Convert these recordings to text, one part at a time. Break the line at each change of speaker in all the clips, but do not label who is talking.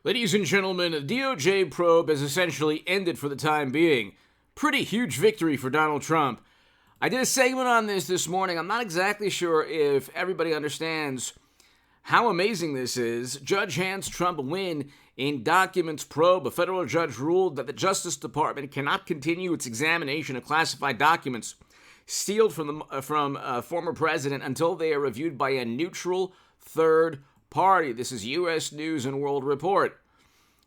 Ladies and gentlemen, the DOJ probe has essentially ended for the time being. Pretty huge victory for Donald Trump. I did a segment on this morning. I'm not exactly sure if everybody understands how amazing this is. Judge hands Trump win in documents probe. A federal judge ruled that the Justice Department cannot continue its examination of classified documents sealed from former president until they are reviewed by a neutral third party. This is U.S. News and World Report.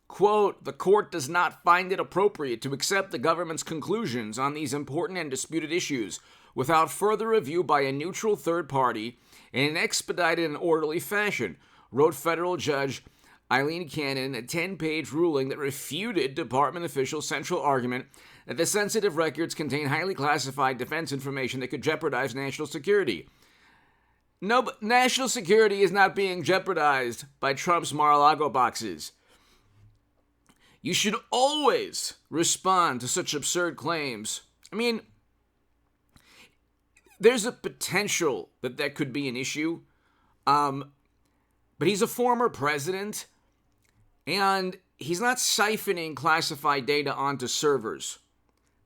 Quote, the court does not find it appropriate to accept the government's conclusions on these important and disputed issues without further review by a neutral third party in an expedited and orderly fashion, wrote federal judge Eileen Cannon in a 10-page ruling that refuted department officials' central argument that the sensitive records contain highly classified defense information that could jeopardize national security. No, but national security is not being jeopardized by Trump's Mar-a-Lago boxes. You should always respond to such absurd claims. I mean, there's a potential that could be an issue. But he's a former president, and he's not siphoning classified data onto servers.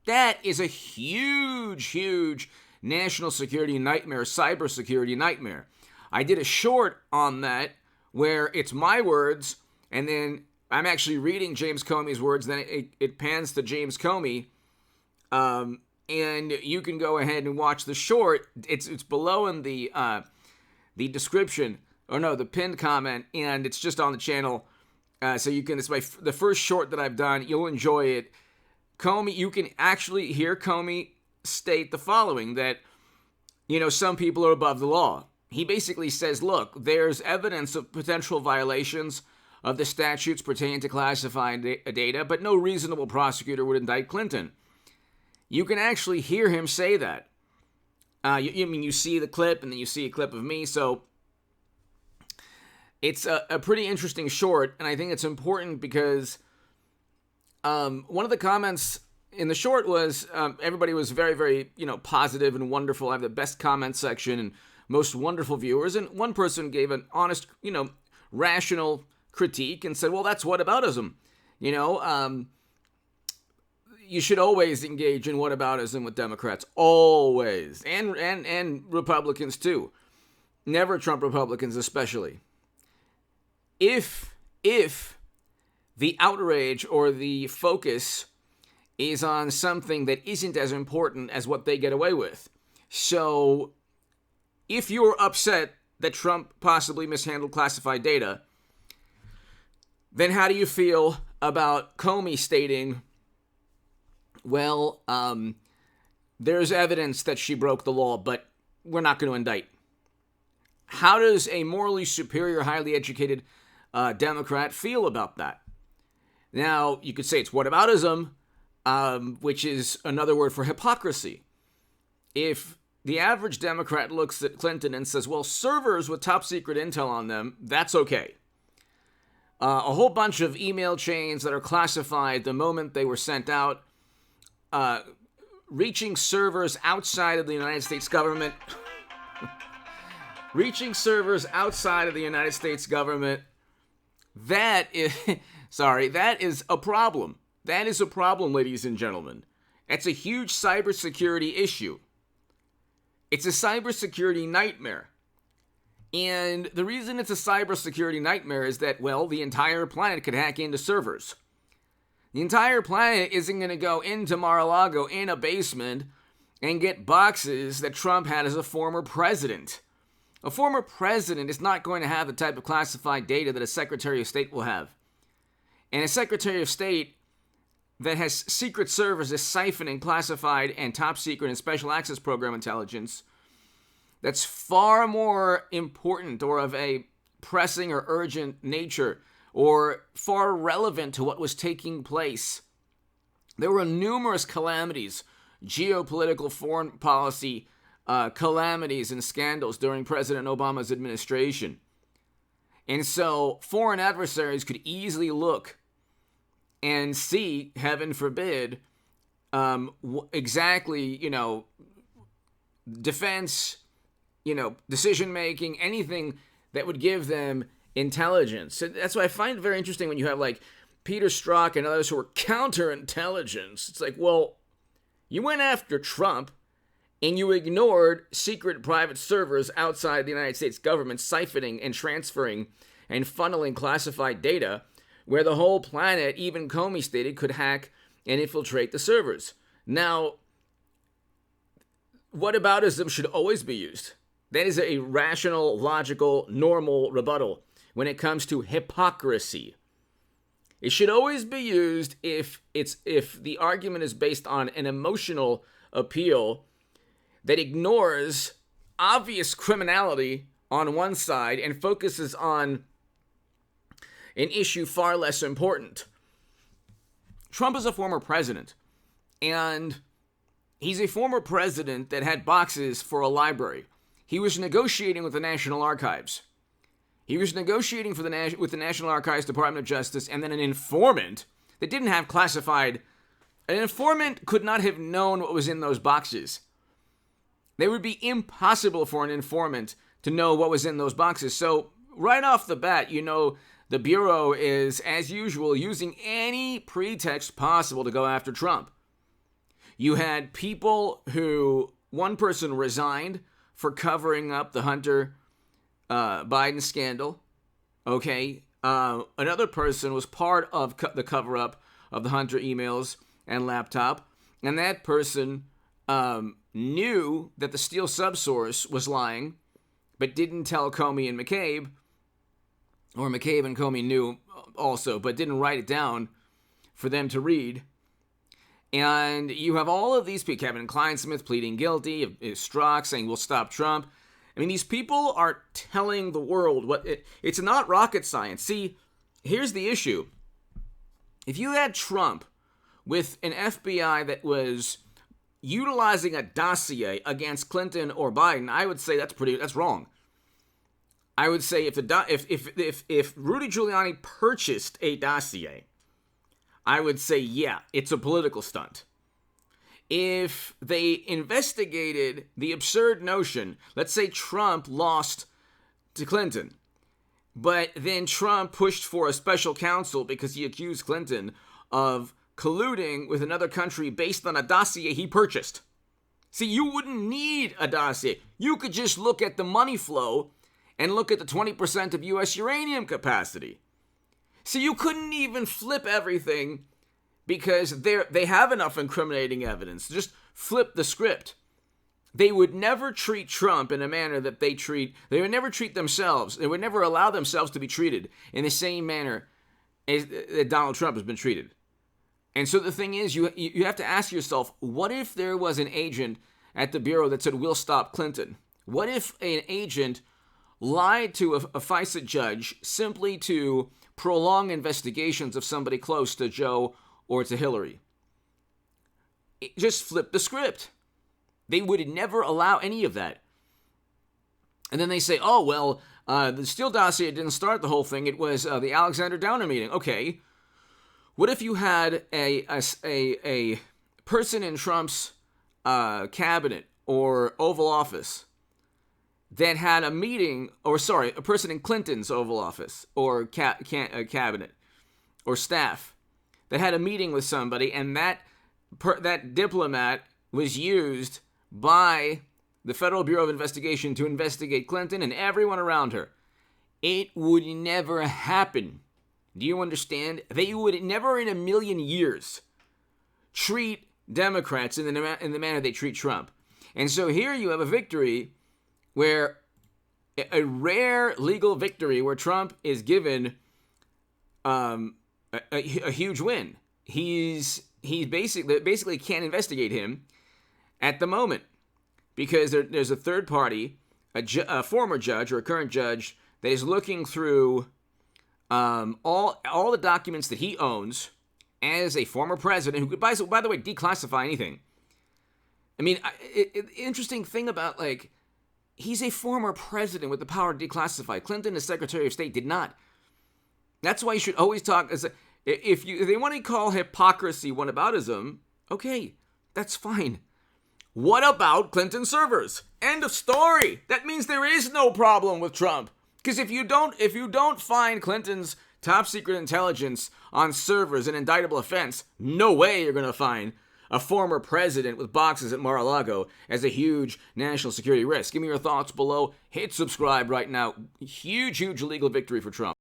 That is a huge, huge national security nightmare, cybersecurity nightmare. I did a short on that where it's my words, and then I'm actually reading James Comey's words, then it pans to James Comey, and you can go ahead and watch the short. It's below in the description, or no, the pinned comment, and it's just on the channel, so you can. It's the first short that I've done. You'll enjoy it. Comey, you can actually hear Comey state the following, that, some people are above the law. He basically says, look, there's evidence of potential violations of the statutes pertaining to classified data, but no reasonable prosecutor would indict Clinton. You can actually hear him say that. You see the clip, and then you see a clip of me, so it's a pretty interesting short, and I think it's important because one of the comments in the short was everybody was very, very, positive and wonderful. I have the best comment section and most wonderful viewers, and one person gave an honest, rational critique and said, well, that's whataboutism. You should always engage in whataboutism with Democrats, always, and Republicans too. Never Trump Republicans especially. If the outrage or the focus is on something that isn't as important as what they get away with. So if you're upset that Trump possibly mishandled classified data, then how do you feel about Comey stating, well, there's evidence that she broke the law, but we're not going to indict? How does a morally superior, highly educated Democrat feel about that? Now, you could say it's whataboutism, which is another word for hypocrisy. If the average Democrat looks at Clinton and says, well, servers with top secret intel on them, that's okay. A whole bunch of email chains that are classified the moment they were sent out, reaching servers outside of the United States government, that is a problem. That is a problem, ladies and gentlemen. It's a huge cybersecurity issue. It's a cybersecurity nightmare. And the reason it's a cybersecurity nightmare is that, well, the entire planet could hack into servers. The entire planet isn't going to go into Mar-a-Lago in a basement and get boxes that Trump had as a former president. A former president is not going to have the type of classified data that a Secretary of State will have. And a Secretary of State that has secret services siphoning classified and top secret and special access program intelligence that's far more important or of a pressing or urgent nature or far relevant to what was taking place. There were numerous calamities, geopolitical foreign policy calamities and scandals during President Obama's administration. And so foreign adversaries could easily look and see, heaven forbid, exactly, defense, decision-making, anything that would give them intelligence. That's why I find it very interesting when you have like Peter Strzok and others who are counterintelligence. It's like, well, you went after Trump and you ignored secret private servers outside the United States government siphoning and transferring and funneling classified data where the whole planet, even Comey stated, could hack and infiltrate the servers. Now, whataboutism should always be used. That is a rational, logical, normal rebuttal when it comes to hypocrisy. It should always be used if the argument is based on an emotional appeal that ignores obvious criminality on one side and focuses on an issue far less important. Trump is a former president, and he's a former president that had boxes for a library. He was negotiating with the National Archives. He was negotiating with the National Archives Department of Justice, and then an informant that didn't have classified. An informant could not have known what was in those boxes. It would be impossible for an informant to know what was in those boxes. So right off the bat, you know the Bureau is, as usual, using any pretext possible to go after Trump. You had people who, one person resigned for covering up the Hunter Biden scandal. Okay. Another person was part of the cover-up of the Hunter emails and laptop. And that person knew that the Steele subsource was lying, but didn't tell Comey and McCabe, or McCabe and Comey knew also, but didn't write it down for them to read. And you have all of these people, Kevin Kleinsmith pleading guilty, Strzok saying we'll stop Trump. I mean, these people are telling the world it's not rocket science. See, here's the issue. If you had Trump with an FBI that was utilizing a dossier against Clinton or Biden, I would say that's wrong. I would say if Rudy Giuliani purchased a dossier, I would say, yeah, it's a political stunt. If they investigated the absurd notion, let's say Trump lost to Clinton, but then Trump pushed for a special counsel because he accused Clinton of colluding with another country based on a dossier he purchased. See, you wouldn't need a dossier. You could just look at the money flow and look at the 20% of U.S. uranium capacity. So you couldn't even flip everything because they have enough incriminating evidence. Just flip the script. They would never treat Trump in a manner that they would never treat themselves. They would never allow themselves to be treated in the same manner as that Donald Trump has been treated. And so the thing is, you have to ask yourself, what if there was an agent at the Bureau that said, we'll stop Clinton? What if an agent lied to a FISA judge simply to prolong investigations of somebody close to Joe or to Hillary? Just flip the script. They would never allow any of that. And then they say, oh, well, the Steele dossier didn't start the whole thing. It was the Alexander Downer meeting. Okay. What if you had a person in Trump's cabinet or Oval Office that had a meeting, a person in Clinton's Oval Office or cabinet or staff that had a meeting with somebody, and that diplomat was used by the Federal Bureau of Investigation to investigate Clinton and everyone around her? It would never happen. Do you understand? They would never in a million years treat Democrats in the manner they treat Trump. And so here you have a victory where a rare legal victory where Trump is given a huge win. He basically can't investigate him at the moment because there's a third party, a former judge or a current judge that is looking through all the documents that he owns as a former president who could, by the way, declassify anything. I mean, interesting thing about, like, he's a former president with the power to declassify. Clinton, as Secretary of State, did not. That's why you should always talk. If they want to call hypocrisy whataboutism, okay, that's fine. What about Clinton servers? End of story. That means there is no problem with Trump Because if you don't find Clinton's top secret intelligence on servers an indictable offense, no way you're going to find a former president with boxes at Mar-a-Lago as a huge national security risk. Give me your thoughts below. Hit subscribe right now. Huge legal victory for Trump.